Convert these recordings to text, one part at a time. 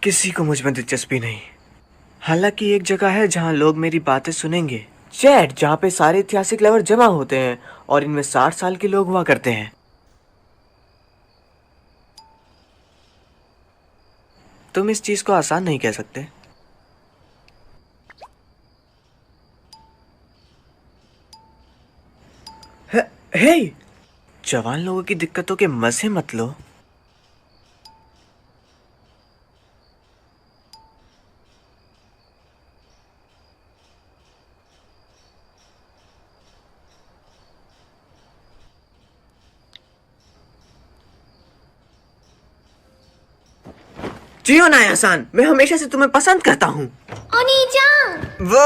किसी को मुझ में दिलचस्पी नहीं। हालांकि एक जगह है जहां लोग मेरी बातें सुनेंगे। चैट, जहां पे सारे ऐतिहासिक लवर जमा होते हैं और इनमें 60 साल के लोग हुआ करते हैं। तुम इस चीज को आसान नहीं कह सकते। हे, जवान लोगों की दिक्कतों के मजे मत लो। जियो ना आसान, मैं हमेशा से तुम्हें पसंद करता हूँ। ओनीजान, वो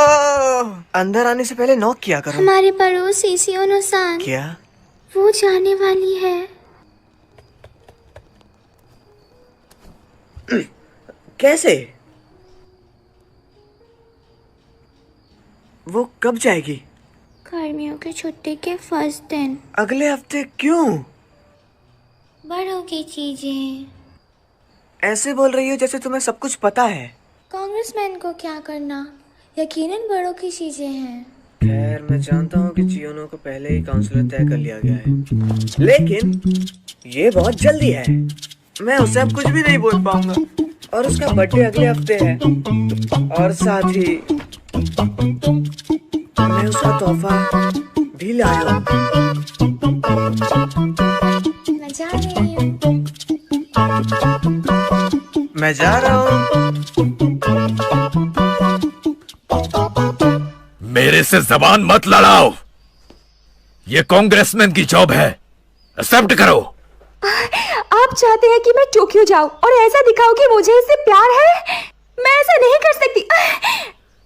अंदर आने से पहले नॉक किया करो। हमारे पड़ोसी सियोनो-सान क्या? वो जाने वाली है। कैसे? वो कब जाएगी? गर्मियों की छुट्टी के फर्स्ट दिन। अगले हफ्ते? क्यों? बड़ों की चीजें। ऐसे बोल रही हो जैसे तुम्हें सब कुछ पता है। कांग्रेसमैन को क्या करना, यकीनन बड़ों की चीजें हैं। खैर, मैं जानता हूँ कि चियोनो को पहले ही काउंसलर तय कर लिया गया है, लेकिन ये बहुत जल्दी है। मैं उसे अब कुछ भी नहीं बोल पाऊंगा। और उसका बर्थडे अगले हफ्ते है, और साथ ही मैं उसका तोहफा भी लाया हूँ। मैं जा रही हूँ। मैं जा रहा हूँ। मेरे से जबान मत लड़ाओ। ये कांग्रेसमैन की जॉब है, एक्सेप्ट करो। आप चाहते हैं कि मैं टोक्यो जाऊं और ऐसा दिखाऊं कि मुझे इससे प्यार है? मैं ऐसा नहीं कर सकती।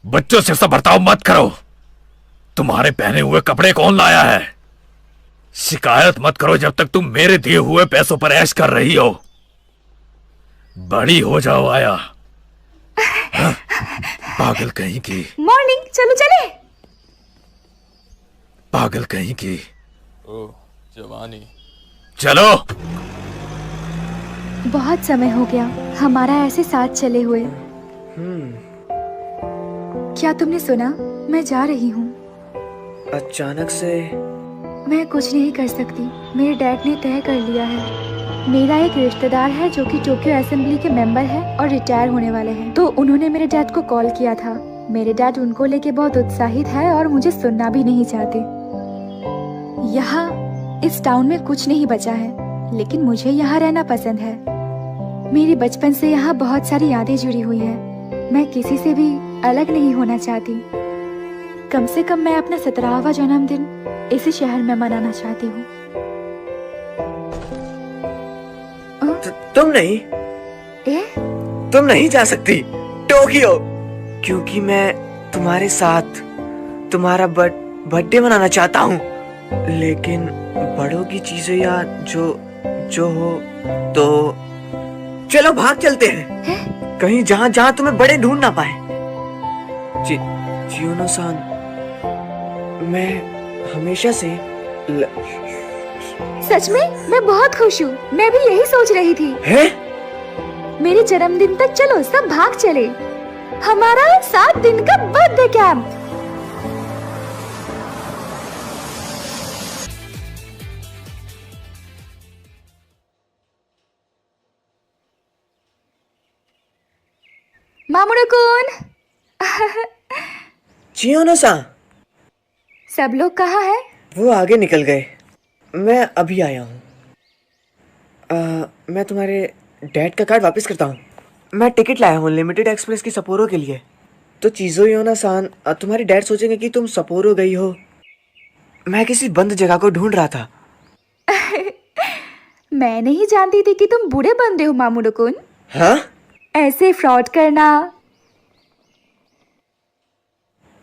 बच्चों से ऐसा बर्ताव मत करो। तुम्हारे पहने हुए कपड़े कौन लाया है? शिकायत मत करो जब तक तुम मेरे दिए हुए पैसों पर ऐश कर रही हो। बड़ी हो जाओ आया। हाँ? पागल कहीं की। मॉर्निंग, चलो चले। पागल कहीं की। ओह, जवानी। चलो। बहुत समय हो गया हमारा ऐसे साथ चले हुए। क्या तुमने सुना? मैं जा रही हूँ। अचानक से? मैं कुछ नहीं कर सकती। मेरे डैड ने तय कर लिया है। मेरा एक रिश्तेदार है जो कि टोक्यो असेंबली के मेंबर है और रिटायर होने वाले हैं, तो उन्होंने मेरे डैड को कॉल किया था। मेरे डैड उनको लेके बहुत उत्साहित है और मुझे सुनना भी नहीं चाहते। यहाँ इस टाउन में कुछ नहीं बचा है, लेकिन मुझे यहाँ रहना पसंद है। मेरी बचपन से यहाँ बहुत सारी यादें जुड़ी हुई हैं। मैं किसी से भी अलग नहीं होना चाहती। कम से कम मैं अपना 17वां जन्मदिन इसी शहर में मनाना चाहती हूँ। तुम नहीं? तुम नहीं जा सकती टोक्यो, क्योंकि मैं तुम्हारे साथ तुम्हारा बर्थडे मनाना चाहता हूँ। लेकिन बड़ों की चीजें या जो हो तो चलो भाग चलते हैं कहीं जहाँ जहाँ तुम्हें बड़े ढूंढ ना पाए। चियोनो-सान, मैं हमेशा से सच में मैं बहुत खुश हूँ। मैं भी यही सोच रही थी। है? मेरे जन्मदिन तक चलो सब भाग चले। हमारा 7 दिन का बर्थडे कैंप। मामुरो-कुन। चियोनो-सान, सब लोग कहाँ हैं? वो आगे निकल गए। मैं अभी आया हूँ। मैं तुम्हारे डैड का कार्ड वापस करता हूँ। मैं टिकट लाया हूँ लिमिटेड एक्सप्रेस की सपोरो के लिए। तो चिज़ुयोनो-सान, तुम्हारे डैड सोचेंगे कि तुम सपोरो गई हो। मैं किसी बंद जगह को ढूंढ रहा था। मैं नहीं जानती थी कि तुम बूढ़े बंदे हो मामुरो-कुन। हाँ? ऐसे फ्रॉड करना।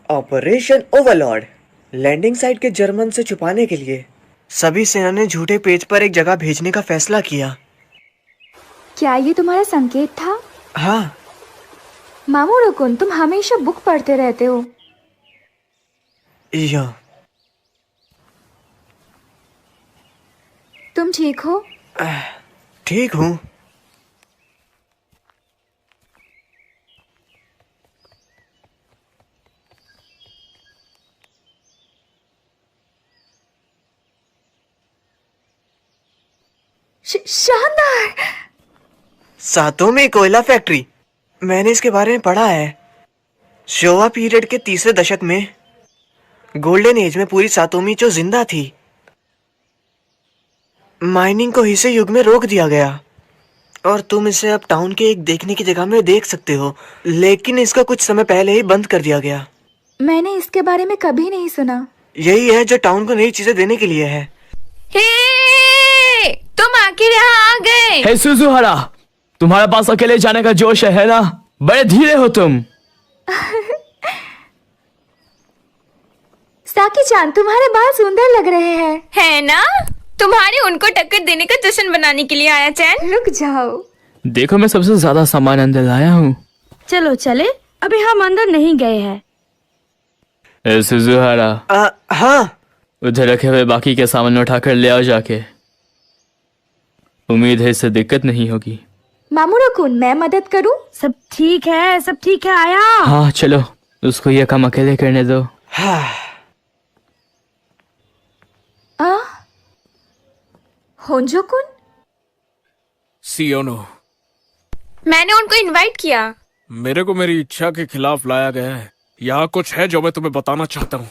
Operation Overlord. लैंडिंग साइट के जर्मन से छुपाने के लिए सभी सेना ने झूठे पेज पर एक जगह भेजने का फैसला किया। क्या ये तुम्हारा संकेत था? हाँ। मामुरो-कुन, तुम हमेशा बुक पढ़ते रहते हो। या। तुम ठीक हो? ठीक हूँ। सर। सातोमी कोयला फैक्ट्री, मैंने इसके बारे में पढ़ा है। शोवा पीरियड के तीसरे दशक में गोल्डन एज में पूरी सातोमी जो जिंदा थी। माइनिंग को हिसे युग में रोक दिया गया और तुम इसे अब टाउन के एक देखने की जगह में देख सकते हो, लेकिन इसका कुछ समय पहले ही बंद कर दिया गया। मैंने इसके बारे में कभी नहीं सुना। यही है जो टाउन को नई चीजें देने के लिए है। हे, तुम आखिर यहाँ आ गए। हे सुजुहारा, तुम्हारे पास अकेले जाने का जोश है ना? बड़े धीरे हो तुम। साकी-चान, तुम्हारे बाल सुंदर लग रहे हैं। है ना? तुम्हारे उनको टक्कर देने का जश्न बनाने के लिए आया चैन। रुक जाओ। देखो, मैं सबसे ज्यादा सामान अंदर लाया हूँ। चलो चले, अभी हम अंदर नहीं गए हैं। हे सुजुहारा, हाँ, उधर रखे हुए बाकी के सामान उठाकर ले आओ जाके। उम्मीद है इससे दिक्कत नहीं होगी। मामूरो-कुन, मैं मदद करूं? सब ठीक है आया। हाँ चलो, उसको ये काम अकेले करने दो। हाँ। होंजो-कुन? सियोनो, मैंने उनको इनवाइट किया। मेरे को मेरी इच्छा के खिलाफ लाया गया है। यहाँ कुछ है जो मैं तुम्हें बताना चाहता हूँ।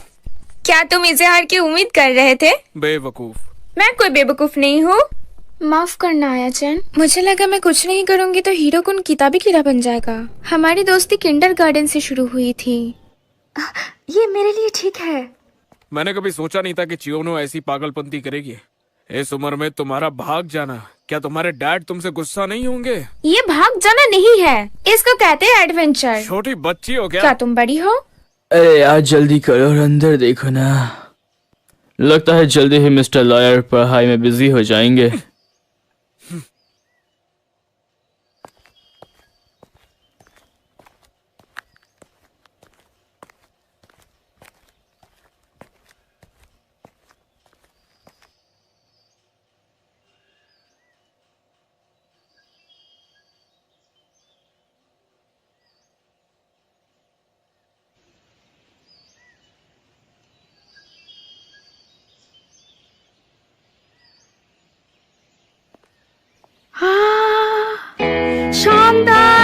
क्या तुम इजहार की उम्मीद कर रहे थे? बेवकूफ। मैं कोई बेवकूफ नहीं हूँ। माफ करना आया चैन, मुझे लगा मैं कुछ नहीं करूँगी तो हीरो कुन किताबी कीड़ा बन जाएगा। हमारी दोस्ती किंडरगार्टन से शुरू हुई थी। ये मेरे लिए ठीक है। मैंने कभी सोचा नहीं था कि चियोनो ऐसी पागलपंती करेगी। इस उम्र में तुम्हारा भाग जाना, क्या तुम्हारे डैड तुमसे गुस्सा नहीं होंगे? ये भाग जाना नहीं है, इसको कहते हैं एडवेंचर। छोटी बच्ची हो क्या? क्या तुम बड़ी हो? अरे यार, जल्दी करो और अंदर देखो ना। लगता है जल्दी ही मिस्टर लॉयर पढ़ाई में बिजी हो जाएंगे। शानदार।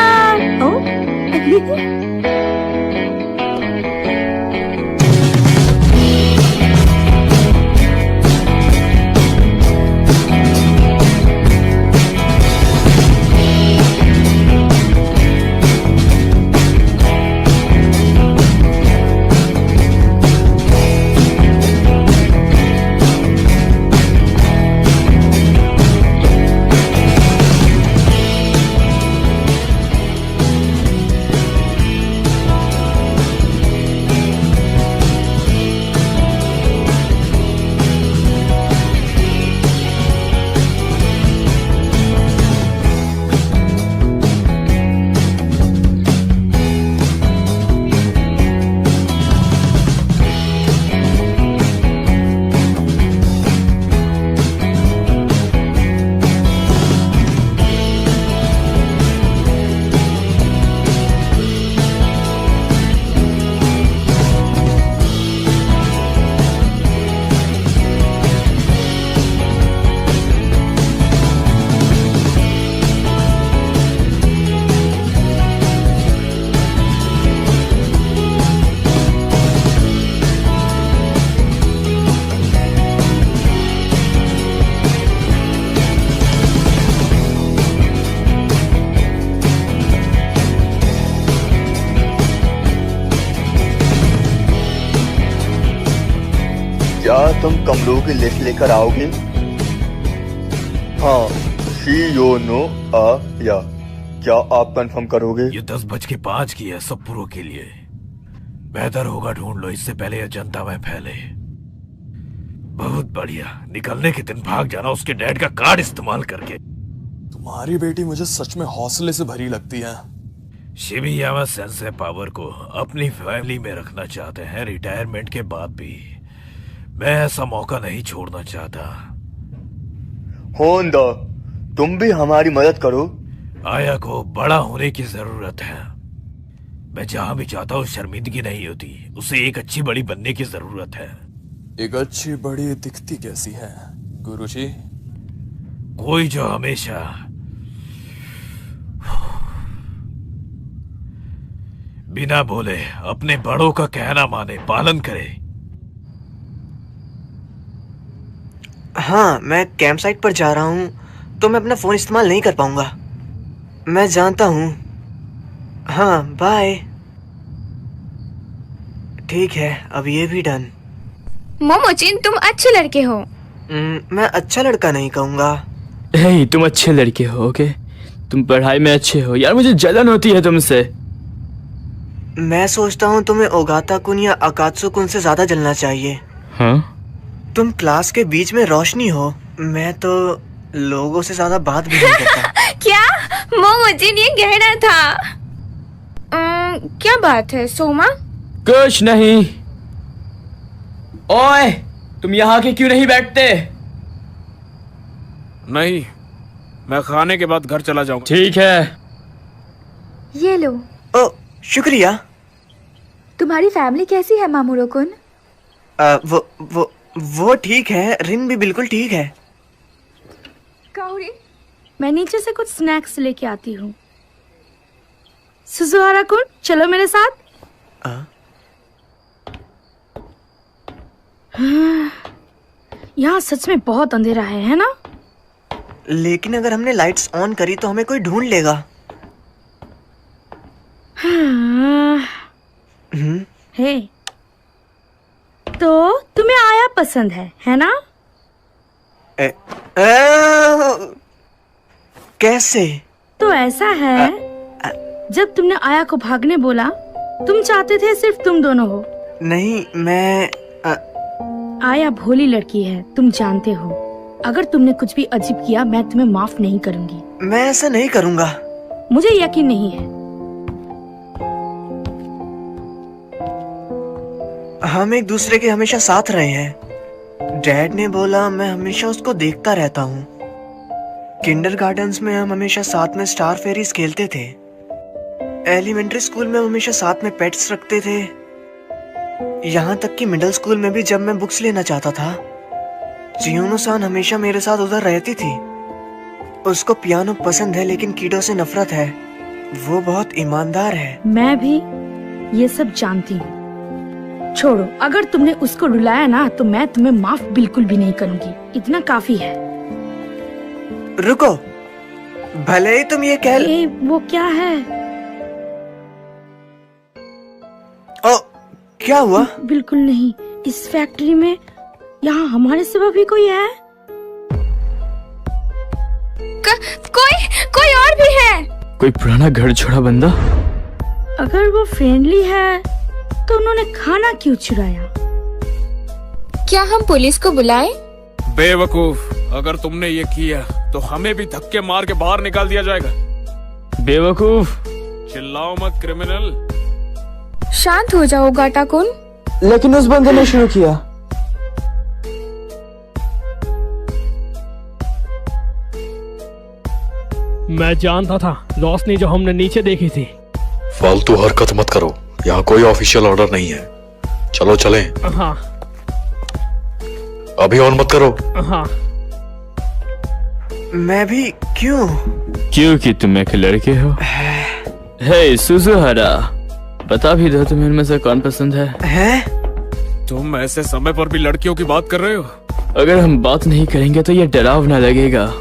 क्या तुम कमरों की लिस्ट लेकर आओगे? हाँ, शियोनो आ या। क्या आप कंफर्म करोगे? ये 10:05 की है सब पुरों के लिए। बेहतर होगा ढूंढ लो इससे पहले यह जनता में फैले। बहुत बढ़िया, निकलने के दिन भाग जाना उसके डैड का कार्ड इस्तेमाल करके। तुम्हारी बेटी मुझे सच में हौसले से भरी लगती है। शिबियामा सेंसे पावर को अपनी फैमिली में रखना चाहते हैं रिटायरमेंट के बाद भी। मैं ऐसा मौका नहीं छोड़ना चाहता। होंडा, तुम भी हमारी मदद करो। आया को बड़ा होने की जरूरत है। मैं जहां भी जाता हूँ शर्मिंदगी नहीं होती। उसे एक अच्छी बड़ी बनने की जरूरत है। एक अच्छी बड़ी दिखती कैसी है गुरुजी? कोई जो हमेशा बिना बोले अपने बड़ों का कहना माने, पालन करे। हाँ, मैं कैंप साइट पर जा रहा हूँ तो मैं अपना फोन इस्तेमाल नहीं कर पाऊंगा। मैं जानता हूँ। हाँ, बाय। ठीक है, अब ये भी डन। मोमोचिन, तुम अच्छे लड़के हो। मैं अच्छा लड़का नहीं कहूँगा। हे, तुम अच्छे लड़के हो, ओके? तुम पढ़ाई में अच्छे हो। यार मुझे जलन होती है तुमसे। मैं सोचता हूँ तुम्हें ओगाता कुन या अकात्सु कुन से ज्यादा जलना चाहिए। हाँ? तुम क्लास के बीच में रोशनी हो। मैं तो लोगों से ज्यादा बात भी नहीं करता। क्या मोमोचिन, ये कहना था? क्या बात है सोमा? कुछ नहीं। ओए, तुम यहाँ के क्यों नहीं बैठते? नहीं, मैं खाने के बाद घर चला जाऊंगा। ठीक है। ये लो। ओ, शुक्रिया। तुम्हारी फैमिली कैसी है मामूरो कुन? वो ठीक है। रिन भी बिल्कुल ठीक है। काओरी, मैं नीचे से कुछ स्नैक्स लेके आती हूँ। सुजुहारा कुन, चलो मेरे साथ। यहाँ सच में बहुत अंधेरा है ना? लेकिन अगर हमने लाइट्स ऑन करी तो हमें कोई ढूंढ लेगा। हे, तो तुम्हें आया पसंद है ना? कैसे? तो ऐसा है, जब तुमने आया को भागने बोला, तुम चाहते थे सिर्फ तुम दोनों हो। नहीं, मैं आया भोली लड़की है, तुम जानते हो। अगर तुमने कुछ भी अजीब किया, मैं तुम्हें माफ नहीं करूंगी। मैं ऐसा नहीं करूंगा। मुझे यकीन नहीं है। हम एक दूसरे के हमेशा साथ रहे हैं। डैड ने बोला, मैं हमेशा उसको देखता रहता हूँ। किंडरगार्टन्स में हम हमेशा साथ में स्टार फेरीज खेलते थे। एलिमेंट्री स्कूल में हम हमेशा साथ में पेट्स रखते थे। यहाँ तक कि मिडिल स्कूल में भी जब मैं बुक्स लेना चाहता था, चियोनो-सान हमेशा मेरे साथ उधर रहती थी। उसको पियानो पसंद है लेकिन कीडो से नफरत है। वो बहुत ईमानदार है। मैं भी ये सब जानती हूँ। छोड़ो, अगर तुमने उसको रुलाया ना तो मैं तुम्हें माफ बिल्कुल भी नहीं करूंगी। इतना काफी है। रुको, भले ही तुम ये कह वो क्या है? ओ, क्या हुआ? बिल्कुल नहीं। इस फैक्ट्री में यहाँ हमारे सिवा भी कोई है? कोई और भी है? कोई पुराना घर छोड़ा बंदा? अगर वो फ्रेंडली है तो उन्होंने खाना क्यों चुराया? क्या हम पुलिस को बुलाएं? बेवकूफ, अगर तुमने ये किया तो हमें भी धक्के मार के बाहर निकाल दिया जाएगा। बेवकूफ। चिल्लाओ मत क्रिमिनल। शांत हो जाओ गाटा कुन। लेकिन उस बंदे ने शुरू किया। मैं जानता था, रोशनी जो हमने नीचे देखी थी। फालतू हरकत मत करो, यहाँ कोई ऑफिशियल ऑर्डर नहीं है। चलो चलें। हाँ अभी ऑन मत करो। हाँ। मैं भी क्यों? क्योंकि तुम एक लड़के हो। हे सुजुहारा, बता भी दो तुम्हें इनमें से कौन पसंद है? हैं? तुम ऐसे समय पर भी लड़कियों की बात कर रहे हो? अगर हम बात नहीं करेंगे तो ये डरावना लगेगा।